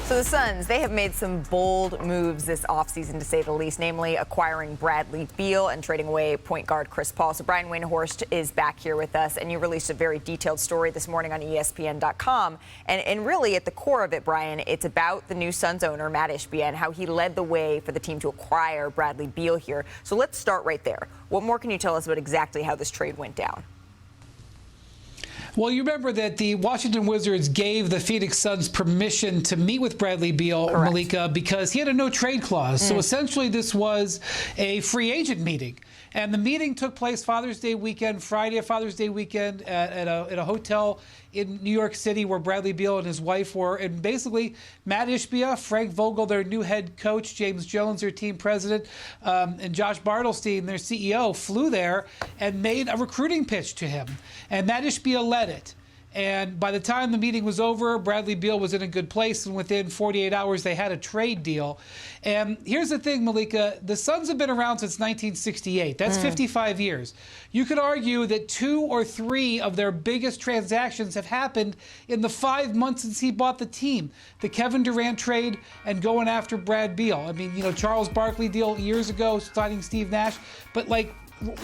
So the Suns, they have made some bold moves this offseason, to say the least, namely acquiring Bradley Beal and trading away point guard Chris Paul. So Brian Windhorst is back here with us, and you released a very detailed story this morning on ESPN.com. And really, at the core of it, Brian, it's about the new Suns owner, Mat Ishbia, and how he led the way for the team to acquire Bradley Beal here. So let's start right there. What more can you tell us about exactly how this trade went down? Well, you remember that the Washington Wizards gave the Phoenix Suns permission to meet with Bradley Beal, Correct. Malika, because he had a no-trade clause. So essentially this was a free agent meeting. And the meeting took place Father's Day weekend, Friday of Father's Day weekend, at a hotel in New York City where Bradley Beal and his wife were. And basically, Mat Ishbia, Frank Vogel, their new head coach, James Jones, their team president, and Josh Bartelstein, their CEO, flew there and made a recruiting pitch to him. And Mat Ishbia led it. And by the time the meeting was over, Bradley Beal was in a good place, and within 48 hours, they had a trade deal. And here's the thing, Malika, the Suns have been around since 1968. That's 55 years. You could argue that 2 or 3 of their biggest transactions have happened in the 5 months since he bought the team. The Kevin Durant trade and going after Brad Beal. I mean, you know, Charles Barkley deal years ago, signing Steve Nash. But, like,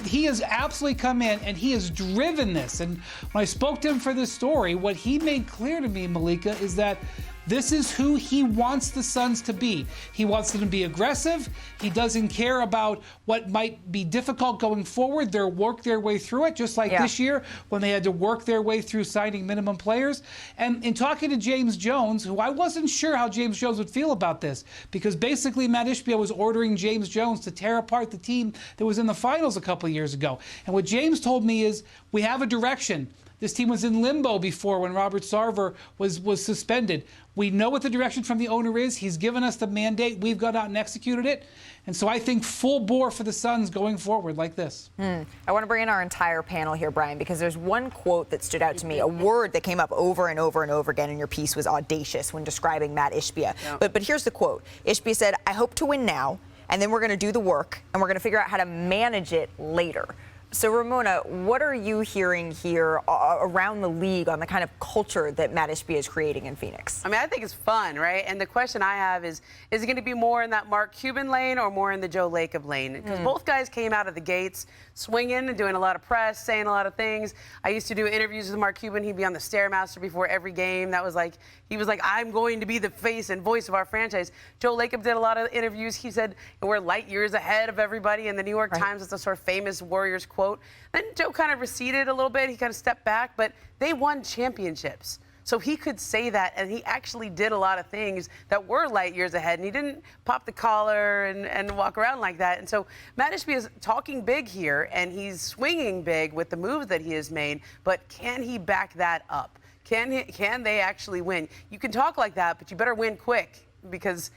he has absolutely come in and he has driven this. And when I spoke to him for this story, what he made clear to me, Malika, is that this is who he wants the Suns to be. He wants them to be aggressive. He doesn't care about what might be difficult going forward. They'll work their way through it, just like this year when they had to work their way through signing minimum players. And in talking to James Jones, who I wasn't sure how James Jones would feel about this, because basically Mat Ishbia was ordering James Jones to tear apart the team that was in the finals a couple of years ago. And what James told me is, we have a direction. This team was in limbo before when Robert Sarver was suspended. We know what the direction from the owner is. He's given us the mandate. We've gone out and executed it. And so I think full bore for the Suns going forward like this. I want to bring in our entire panel here, Brian, because there's one quote that stood out to me. A word that came up over and over and over again in your piece was audacious when describing Mat Ishbia. Yeah. But here's the quote. Ishbia said, "I hope to win now, and then we're going to do the work, and we're going to figure out how to manage it later." So, Ramona, what are you hearing here around the league on the kind of culture that Mat Ishbia is creating in Phoenix? I mean, I think it's fun, right? And the question I have is it going to be more in that Mark Cuban lane or more in the Joe Lacob lane? Because both guys came out of the gates swinging and doing a lot of press, saying a lot of things. I used to do interviews with Mark Cuban. He'd be on the Stairmaster before every game. That was like, he was like, I'm going to be the face and voice of our franchise. Joe Lacob did a lot of interviews. He said, we're light years ahead of everybody. In the New York Times, it's a sort of famous Warriors quote. Then Joe kind of receded a little bit. He kind of stepped back, but they won championships. So he could say that, and he actually did a lot of things that were light years ahead, and he didn't pop the collar and walk around like that. And so Mat Ishbia is talking big here, and he's swinging big with the moves that he has made, but can he back that up? Can they actually win? You can talk like that, but you better win quick, because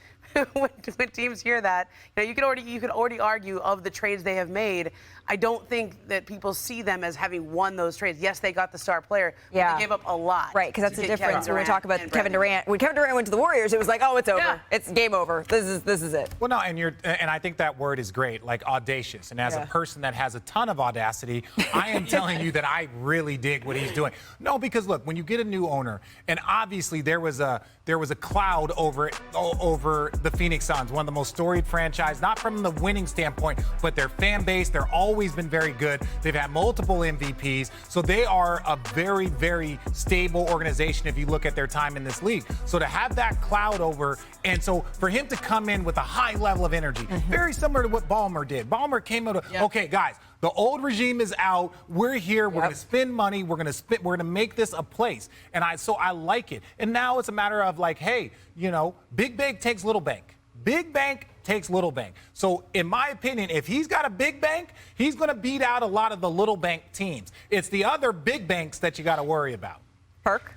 when teams hear that, you know, you could already argue of the trades they have made. I don't think that people see them as having won those trades. Yes, they got the star player, but they gave up a lot. Right, because that's the difference when we talk about Kevin Durant. When Kevin Durant went to the Warriors, it was like, oh, it's over. Yeah. It's game over. This is it. Well, no, and I think that word is great, like audacious. And as a person that has a ton of audacity, I am telling you that I really dig what he's doing. No, because look, when you get a new owner, and obviously there was a cloud over the Phoenix Suns, one of the most storied franchise, not from the winning standpoint, but their fan base. They're always been very good. They've had multiple MVPs. So they are a very, very stable organization if you look at their time in this league. So to have that cloud over, and so for him to come in with a high level of energy, very similar to what Ballmer did. Ballmer came out, okay, guys, the old regime is out. We're here. We're going to spend money. We're going to make this a place. And so I like it. And now it's a matter of like, hey, you know, big bank takes little bank. Big bank takes little bank. So in my opinion, if he's got a big bank, he's going to beat out a lot of the little bank teams. It's the other big banks that you got to worry about. Perk?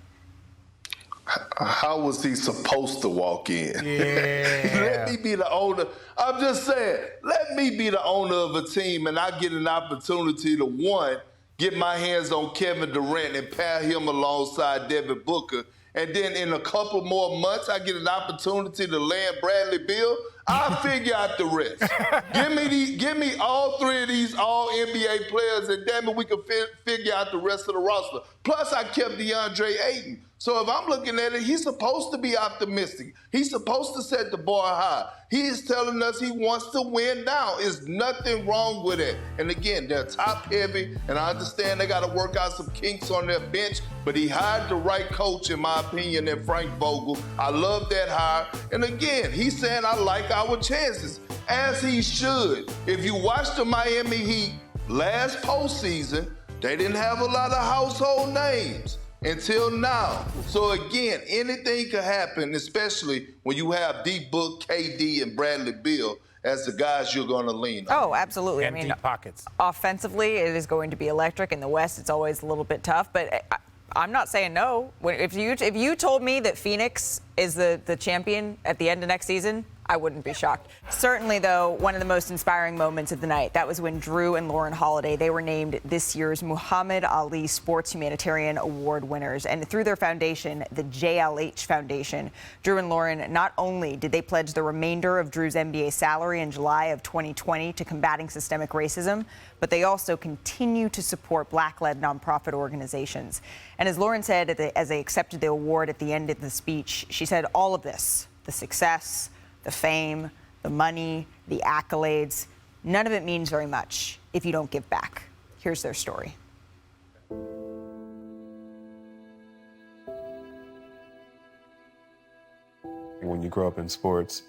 How was he supposed to walk in? Yeah. Let me be the owner. I'm just saying, let me be the owner of a team and I get an opportunity to, one, get my hands on Kevin Durant and pair him alongside Devin Booker. And then in a couple more months, I get an opportunity to land Bradley Beal. I'll figure out the rest. Give me all three of these all-NBA players, and damn it, we can figure out the rest of the roster. Plus, I kept DeAndre Ayton. So if I'm looking at it, he's supposed to be optimistic. He's supposed to set the bar high. He is telling us he wants to win now. There's nothing wrong with it. And again, they're top heavy, and I understand they got to work out some kinks on their bench, but he hired the right coach, in my opinion, in Frank Vogel. I love that hire. And again, he's saying I like our chances, as he should. If you watch the Miami Heat last postseason, they didn't have a lot of household names until now. So again, anything could happen, especially when you have D-Book, KD, and Bradley Beal as the guys you're going to lean on. Oh, absolutely. And deep pockets. Offensively, it is going to be electric. In the West, it's always a little bit tough, but I'm not saying no. If you told me that Phoenix is the champion at the end of next season, I wouldn't be shocked. Certainly, though, one of the most inspiring moments of the night, that was when Jrue and Lauren Holiday, they were named this year's Muhammad Ali Sports Humanitarian Award winners. And through their foundation, the JLH Foundation, Jrue and Lauren, not only did they pledge the remainder of Jrue's NBA salary in July of 2020 to combating systemic racism, but they also continue to support Black-led nonprofit organizations. And as Lauren said, as they accepted the award at the end of the speech, she said all of this, the success, the fame, the money, the accolades, none of it means very much if you don't give back. Here's their story. When you grow up in sports,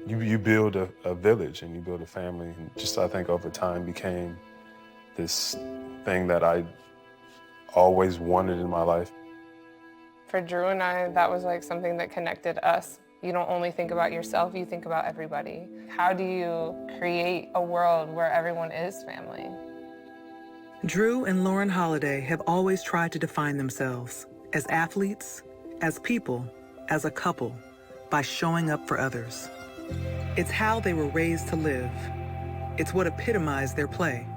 you build a village and you build a family. And just, I think, over time became this thing that I always wanted in my life. For Jrue and I, that was like something that connected us. You don't only think about yourself, you think about everybody. How do you create a world where everyone is family? Jrue and Lauren Holiday have always tried to define themselves as athletes, as people, as a couple, by showing up for others. It's how they were raised to live. It's what epitomized their play.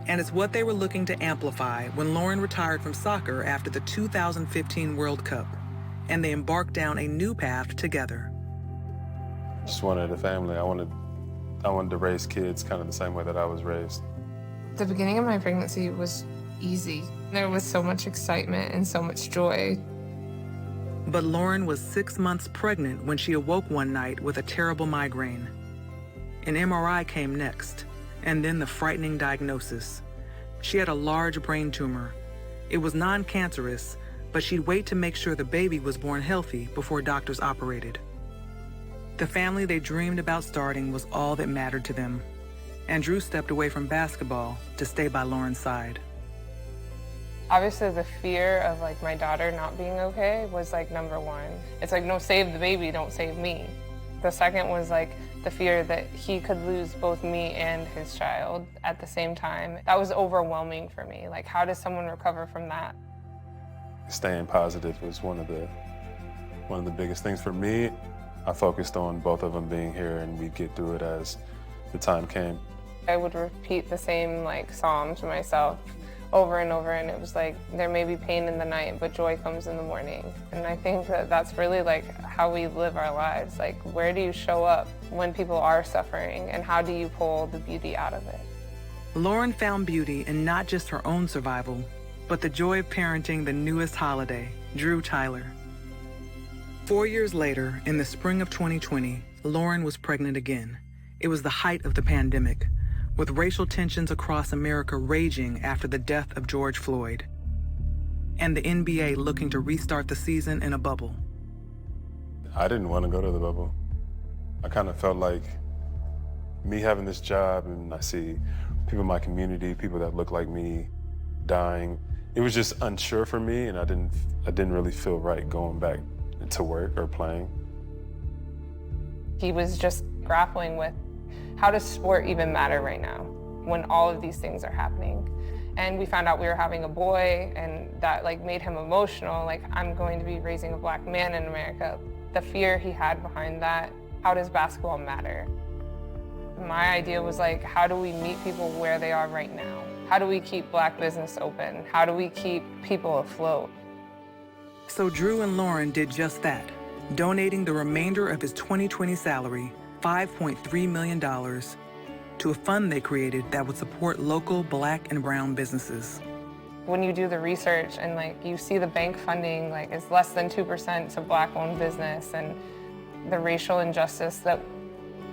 And it's what they were looking to amplify when Lauren retired from soccer after the 2015 World Cup, and they embarked down a new path together. Just wanted a family. I wanted to raise kids kind of the same way that I was raised. The beginning of my pregnancy was easy. There was so much excitement and so much joy. But Lauren was 6 months pregnant when she awoke one night with a terrible migraine. An MRI came next, and then the frightening diagnosis. She had a large brain tumor. It was non-cancerous, but she'd wait to make sure the baby was born healthy before doctors operated. The family they dreamed about starting was all that mattered to them, and Jrue stepped away from basketball to stay by Lauren's side. Obviously, the fear of like my daughter not being okay was like number one. It's like, no, save the baby, don't save me. The second was like the fear that he could lose both me and his child at the same time. That was overwhelming for me. Like, how does someone recover from that? Staying positive was one of the biggest things for me. I focused on both of them being here, and we'd get through it as the time came. I would repeat the same like psalm to myself over and over, and it was like, there may be pain in the night, but joy comes in the morning. And I think that that's really like how we live our lives. Like, where do you show up when people are suffering, and how do you pull the beauty out of it? Lauren found beauty in not just her own survival, but the joy of parenting the newest Holiday, Jrue Tyler. 4 years later, in the spring of 2020, Lauren was pregnant again. It was the height of the pandemic, with racial tensions across America raging after the death of George Floyd, and the NBA looking to restart the season in a bubble. I didn't want to go to the bubble. I kind of felt like me having this job, and I see people in my community, people that look like me, dying. It was just unsure for me, and I didn't really feel right going back to work or playing. He was just grappling with, how does sport even matter right now when all of these things are happening? And we found out we were having a boy, and that like made him emotional. Like, I'm going to be raising a Black man in America. The fear he had behind that, how does basketball matter? My idea was like, how do we meet people where they are right now? How do we keep Black business open? How do we keep people afloat? So Jrue and Lauren did just that. donating the remainder of his 2020 salary, $5.3 million, to a fund they created that would support local Black and brown businesses. When you do the research and you see the bank funding is less than 2% to Black-owned business, and the racial injustice that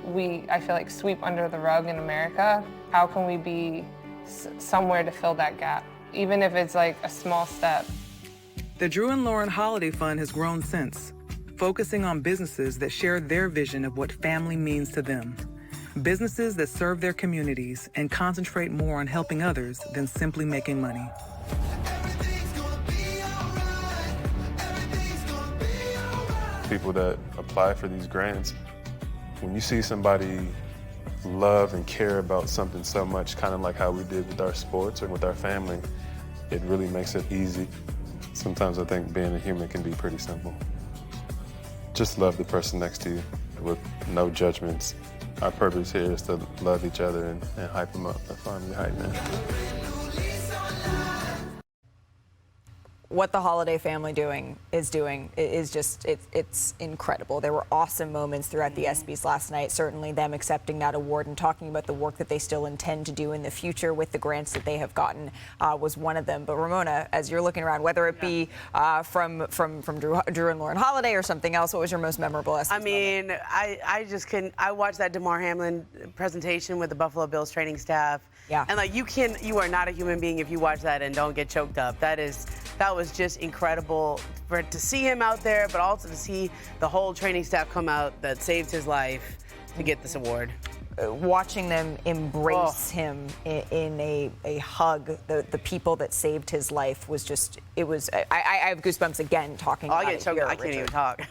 I feel like sweep under the rug in America, how can we be somewhere to fill that gap, even if it's a small step? The Jrue and Lauren Holiday Fund has grown since, focusing on businesses that share their vision of what family means to them. Businesses that serve their communities and concentrate more on helping others than simply making money. People that apply for these grants, when you see somebody love and care about something so much, kind of like how we did with our sports or with our family, it really makes it easy. Sometimes I think being a human can be pretty simple. Just love the person next to you with no judgments. Our purpose here is to love each other and hype them up. That's why I'm hype, man. What the Holiday family is just, it's incredible. There were awesome moments throughout the ESPYs last night. Certainly them accepting that award and talking about the work that they still intend to do in the future with the grants that they have gotten was one of them. But Ramona, as you're looking around, whether it be from Jrue and Lauren Holiday or something else, what was your most memorable ESPYs moment? I just couldn't. I watched that DeMar Hamlin presentation with the Buffalo Bills training staff. Yeah. And you are not a human being if you watch that and don't get choked up. That was just incredible to see him out there, but also to see the whole training staff come out that saved his life to get this award. Watching them embrace him in a hug, the people that saved his life was just, I have goosebumps again talking about it here, I can't even talk.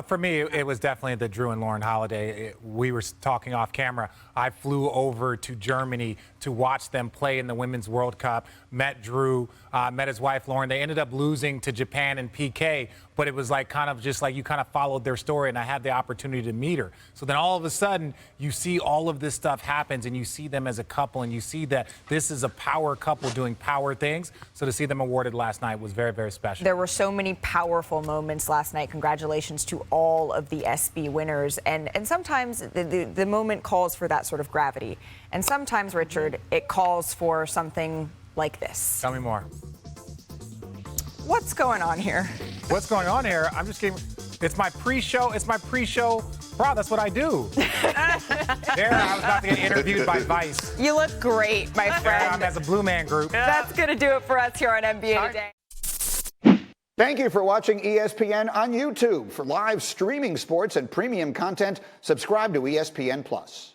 For me, it was definitely the Jrue and Lauren Holiday. We were talking off camera. I flew over to Germany to watch them play in the Women's World Cup, met Jrue, met his wife, Lauren. They ended up losing to Japan in PK, but it was you kind of followed their story, and I had the opportunity to meet her. So then all of a sudden, you see all of this stuff happens, and you see them as a couple, and you see that this is a power couple doing power things. So to see them awarded last night was very, very special. There were so many powerful moments last night. Congratulations to all of the ESPY winners. And sometimes the moment calls for that sort of gravity. And sometimes, Richard, it calls for something like this. Tell me more. What's going on here? What's going on here? I'm just kidding. It's my pre-show. Bro, that's what I do. There, I was about to get interviewed by Vice. You look great, my friend. As a Blue Man Group. That's going to do it for us here on NBA Today. Thank you for watching ESPN on YouTube. For live streaming sports and premium content, subscribe to ESPN+.